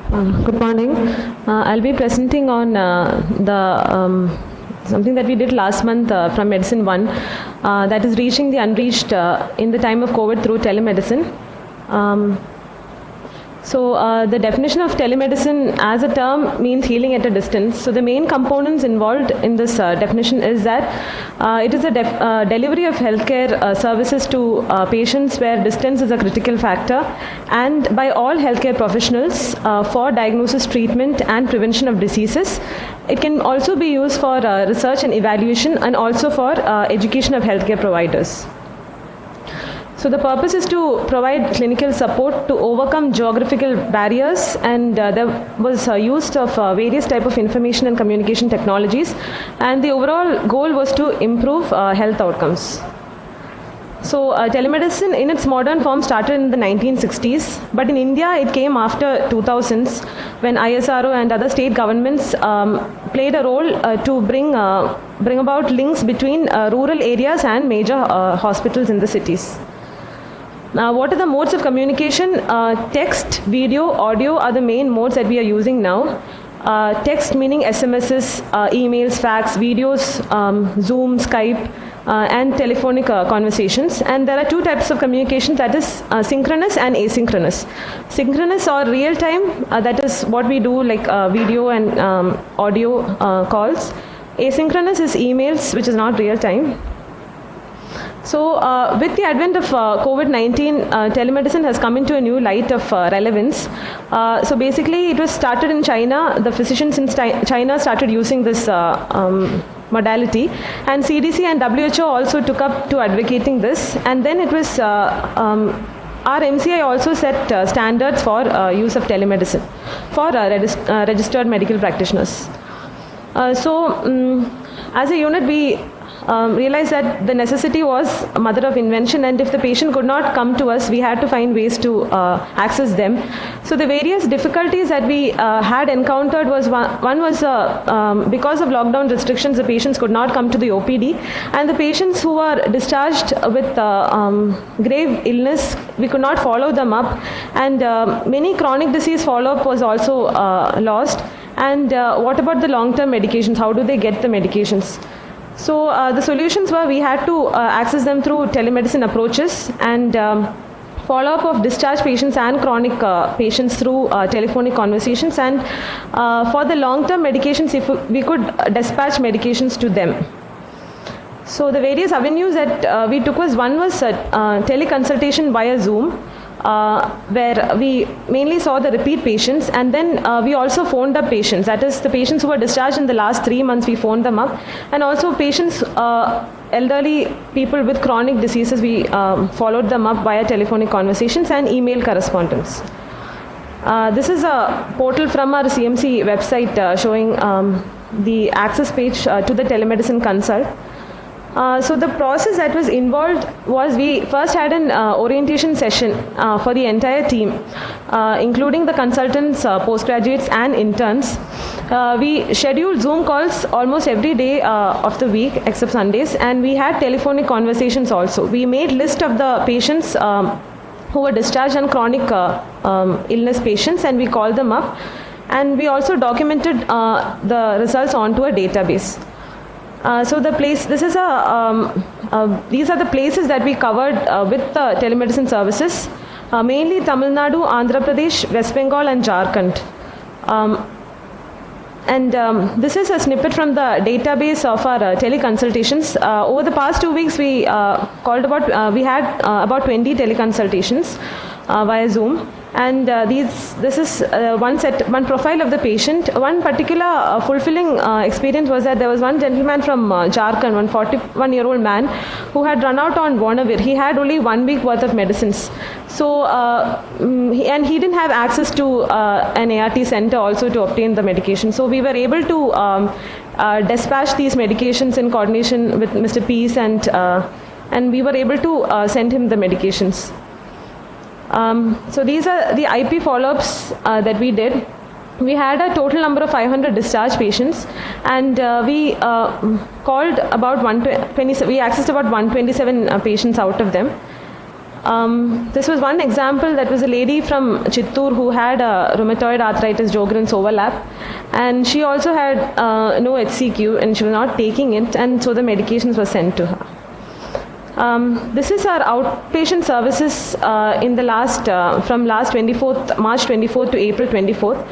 Good morning. I'll be presenting on something that we did last month from Medicine 1, that is reaching the unreached in the time of COVID through telemedicine. The definition of telemedicine as a term means healing at a distance. So the main components involved in this definition is that it is a delivery of healthcare services to patients where distance is a critical factor, and by all healthcare professionals for diagnosis, treatment and prevention of diseases. It can also be used for research and evaluation, and also for education of healthcare providers. So the purpose is to provide clinical support to overcome geographical barriers, and there was use of various type of information and communication technologies, and the overall goal was to improve health outcomes. So telemedicine in its modern form started in the 1960s, but in India it came after 2000s, when ISRO and other state governments played a role to bring about links between rural areas and major hospitals in the cities. Now, what are the modes of communication? Text, video, audio are the main modes that we are using now. Text meaning SMSs, emails, fax, videos, Zoom, Skype, and telephonic conversations. And there are two types of communication, that is synchronous and asynchronous. Synchronous or real time, that is what we do, like video and audio calls. Asynchronous is emails, which is not real time. So with the advent of COVID-19, telemedicine has come into a new light of relevance. So basically it was started in China. The physicians in China started using this modality, and CDC and WHO also took up to advocating this, and then it was our MCI also set standards for use of telemedicine for registered medical practitioners. As a unit, we realized that the necessity was a mother of invention, and if the patient could not come to us, we had to find ways to access them. So the various difficulties that we had encountered was one was because of lockdown restrictions, the patients could not come to the OPD, and the patients who were discharged with grave illness, we could not follow them up, and many chronic disease follow-up was also lost. And what about the long-term medications? How do they get the medications? So the solutions were we had to access them through telemedicine approaches, and follow-up of discharged patients and chronic patients through telephonic conversations, and for the long-term medications, if we could dispatch medications to them. So the various avenues that we took was, one was teleconsultation via Zoom, where we mainly saw the repeat patients, and then we also phoned up patients, that is the patients who were discharged in the last 3 months, we phoned them up, and also patients, elderly people with chronic diseases, we followed them up via telephonic conversations and email correspondence. This is a portal from our CMC website showing the access page to the telemedicine consult. So the process that was involved was, we first had an orientation session for the entire team, including the consultants, postgraduates and interns. We scheduled Zoom calls almost every day of the week except Sundays, and we had telephonic conversations also. We made list of the patients who were discharged and chronic illness patients, and we called them up, and we also documented the results onto a database. So these are the places that we covered with the telemedicine services, mainly Tamil Nadu, Andhra Pradesh, West Bengal and Jharkhand. This is a snippet from the database of our teleconsultations. Over the past 2 weeks, we had about 20 teleconsultations via Zoom. And this is one profile of the patient. One particular fulfilling experience was that there was one gentleman from Jharkhand, one 41-year-old man, who had run out on Vonavir. He had only 1 week worth of medicines. So, and he didn't have access to an ART center also to obtain the medication. So we were able to dispatch these medications in coordination with Mr. Peace, and we were able to send him the medications. So these are the IP follow-ups that we did. We had a total number of 500 discharged patients, and we called about 127. We accessed about 127 patients out of them. This was one example. That was a lady from Chittoor who had rheumatoid arthritis, Sjogren's overlap, and she also had no HCQ, and she was not taking it, and so the medications were sent to her. This is our outpatient services in the from last March 24th to April 24th.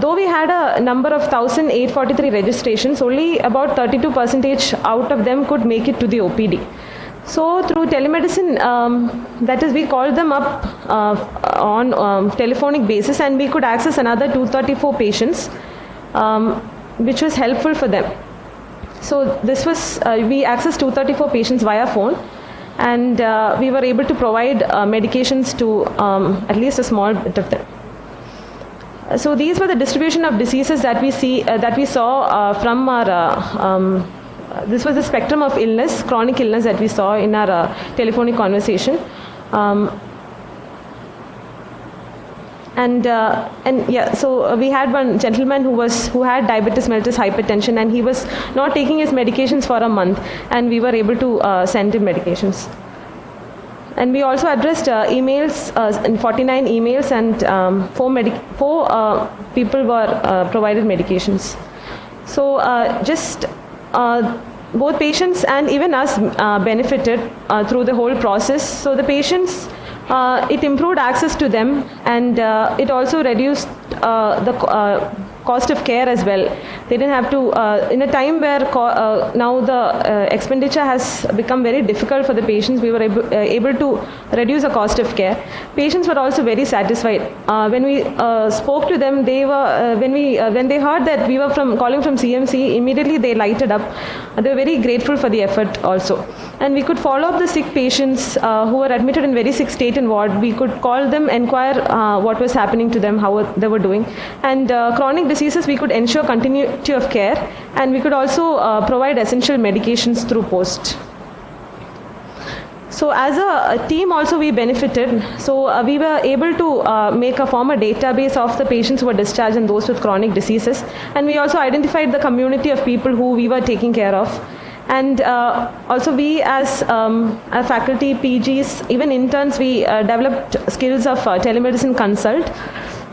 Though we had a number of 1,843 registrations, only about 32% out of them could make it to the OPD. So through telemedicine, that is, we called them up on telephonic basis, and we could access another 234 patients, which was helpful for them. So this was, we accessed 234 patients via phone, and we were able to provide medications to at least a small bit of them. So these were the distribution of diseases that we saw from our, this was the spectrum of illness, chronic illness that we saw in our telephonic conversation. And yeah, so we had one gentleman who had diabetes mellitus, hypertension, and he was not taking his medications for a month, and we were able to send him medications. And we also addressed emails, 49 emails, and 4 people were provided medications. So both patients and even us benefited through the whole process. So the patients, it improved access to them, and it also reduced the cost of care as well. They didn't have to, in a time where now the expenditure has become very difficult for the patients, we were able to reduce the cost of care. Patients were also very satisfied. When we spoke to them, they were, when they heard that we were calling from CMC, immediately they lighted up. They were very grateful for the effort also. And we could follow up the sick patients who were admitted in very sick state in ward. We could call them, inquire what was happening to them, how they were doing. And chronic diseases, we could ensure continuity of care, and we could also provide essential medications through post. So as a team also we benefited. So we were able to form a database of the patients who were discharged and those with chronic diseases. And we also identified the community of people who we were taking care of. And also we as faculty, PGs, even interns, we developed skills of telemedicine consult.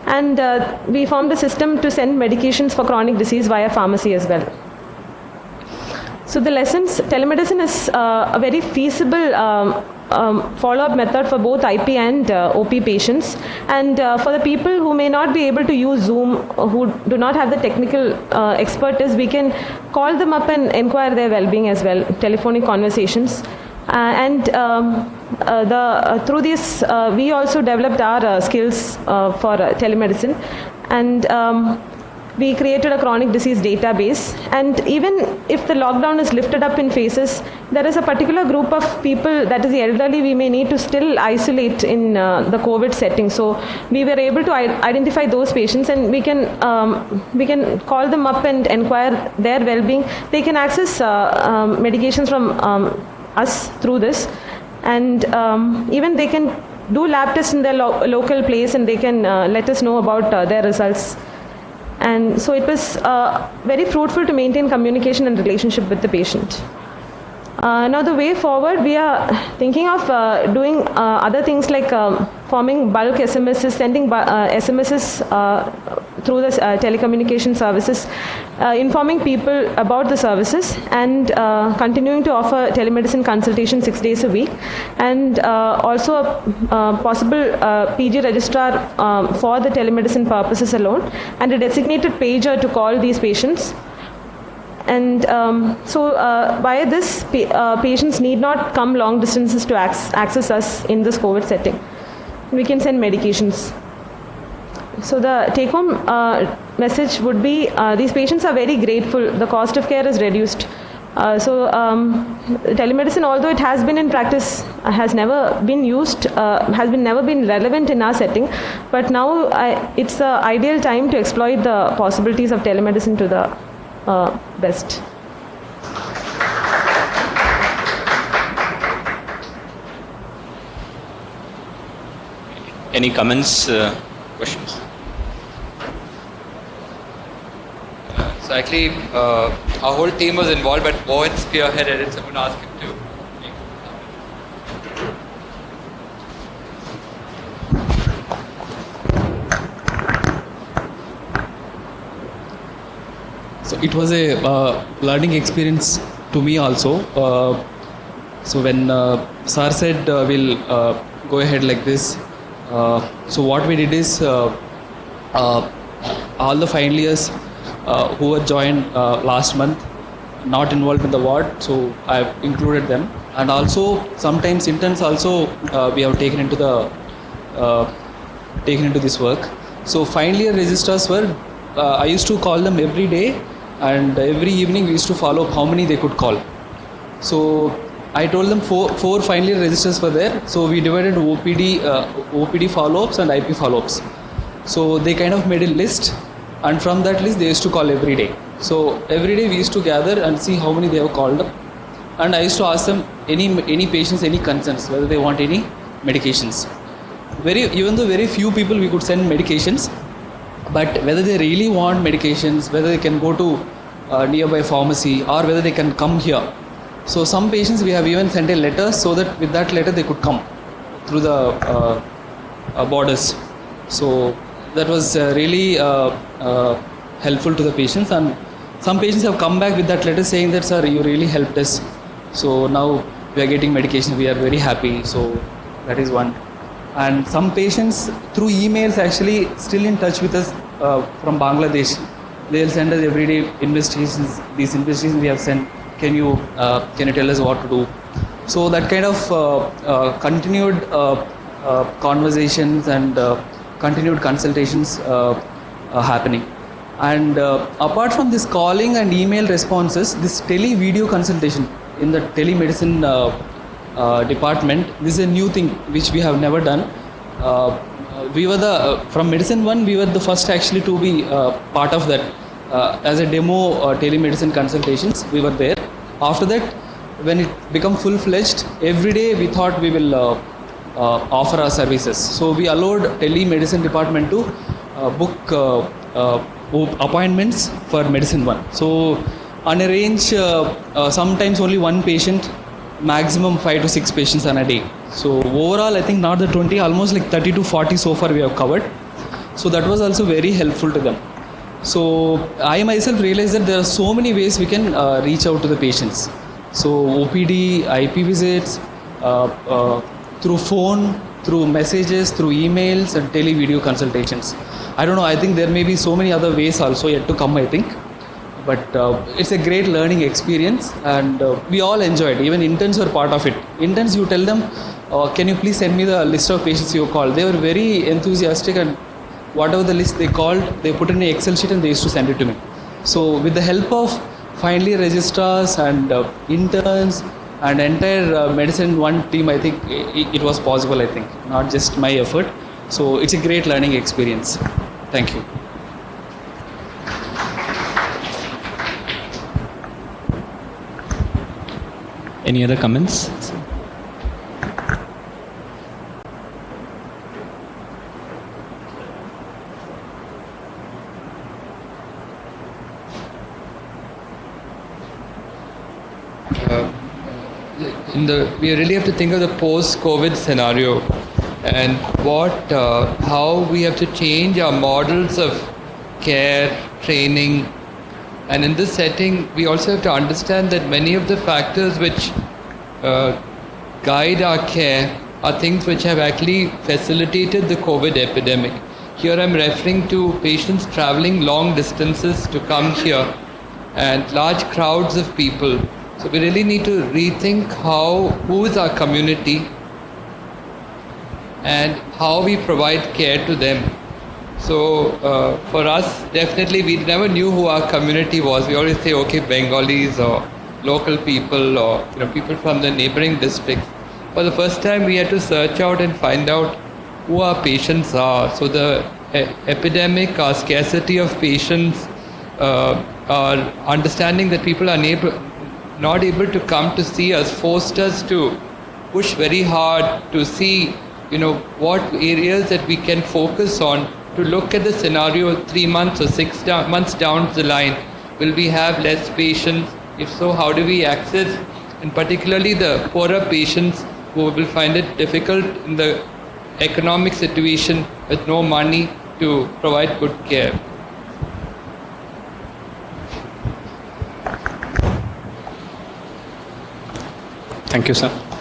And we formed a system to send medications for chronic disease via pharmacy as well. So the lessons, telemedicine is a very feasible follow-up method for both IP and OP patients. And for the people who may not be able to use Zoom, who do not have the technical expertise, we can call them up and inquire their well-being as well, telephonic conversations. Through this, we also developed our skills for telemedicine. And we created a chronic disease database, and even if the lockdown is lifted up in phases, there is a particular group of people, that is the elderly, we may need to still isolate in the COVID setting. So we were able to identify those patients, and we can call them up and inquire their well-being. They can access medications from us through this, and even they can do lab tests in their local place, and they can let us know about their results. And so it was very fruitful to maintain communication and relationship with the patient. Now the way forward, we are thinking of doing other things like forming bulk SMSs, sending SMSs through the telecommunication services, informing people about the services, and continuing to offer telemedicine consultation 6 days a week, and also a possible PG registrar for the telemedicine purposes alone, and a designated pager to call these patients. And so via this, patients need not come long distances to access us in this COVID setting. We can send medications. So the take-home message would be, these patients are very grateful. The cost of care is reduced. Telemedicine, although it has been in practice, has never been used, never been relevant in our setting, but now it's the ideal time to exploit the possibilities of telemedicine to the best. Any comments, questions? So actually, our whole team was involved, but Mohan spearheaded it, so I'm going to ask him to make So it was a learning experience to me also. So when Sir said we'll go ahead like this, so what we did is all the final years who were joined last month, not involved in the ward, so I've included them. And also sometimes interns also we have taken into this work. So final year registrars were, I used to call them every day, and every evening we used to follow up how many they could call. So I told them four final year registers were there. So we divided OPD follow-ups and IP follow-ups. So they kind of made a list, and from that list they used to call every day. So every day we used to gather and see how many they have called up. And I used to ask them any patients, any concerns, whether they want any medications. Even though very few people we could send medications, but whether they really want medications, whether they can go to nearby pharmacy, or whether they can come here. So some patients we have even sent a letter, so that with that letter they could come through the borders. So that was really helpful to the patients, and some patients have come back with that letter saying that, sir, you really helped us. So now we are getting medication, we are very happy. So that is one. And some patients through emails actually still in touch with us from Bangladesh. They'll send us every day investigations. These investigations we have sent. Can you tell us what to do? So that kind of continued conversations and continued consultations happening. And apart from this calling and email responses, this tele-video consultation in the telemedicine department, this is a new thing which we have never done. We were from Medicine One, we were the first actually to be part of that as a demo telemedicine consultations. We were there. After that, when it became full-fledged, every day we thought we will offer our services. So we allowed telemedicine department to book appointments for Medicine One. So on a range, sometimes only one patient, maximum 5 to 6 patients on a day. So overall, I think not the 20, almost like 30 to 40 so far we have covered. So that was also very helpful to them. So I myself realized that there are so many ways we can reach out to the patients. So OPD, IP visits, through phone, through messages, through emails, and tele-video consultations. I don't know, I think there may be so many other ways also yet to come, I think. But it's a great learning experience, and we all enjoyed. Even interns were part of it. Interns, you tell them, can you please send me the list of patients you called? They were very enthusiastic, and whatever the list they called, they put in an Excel sheet and they used to send it to me. So with the help of final year registrars and interns and entire Medicine One team, I think it was possible, I think, not just my effort. So it's a great learning experience. Thank you. Any other comments? We really have to think of the post-COVID scenario and how we have to change our models of care, training, and in this setting, we also have to understand that many of the factors which guide our care are things which have actually facilitated the COVID epidemic. Here I'm referring to patients traveling long distances to come here and large crowds of people. So we really need to rethink who is our community and how we provide care to them. So for us, definitely we never knew who our community was. We always say, okay, Bengalis or local people or people from the neighboring districts. For the first time, we had to search out and find out who our patients are. So the epidemic, our scarcity of patients, our understanding that people are not able to come to see us forced us to push very hard to see, what areas that we can focus on to look at the scenario 3 months or 6 months down the line. Will we have less patients? If so, how do we access, and particularly the poorer patients who will find it difficult in the economic situation with no money to provide good care? Thank you, sir.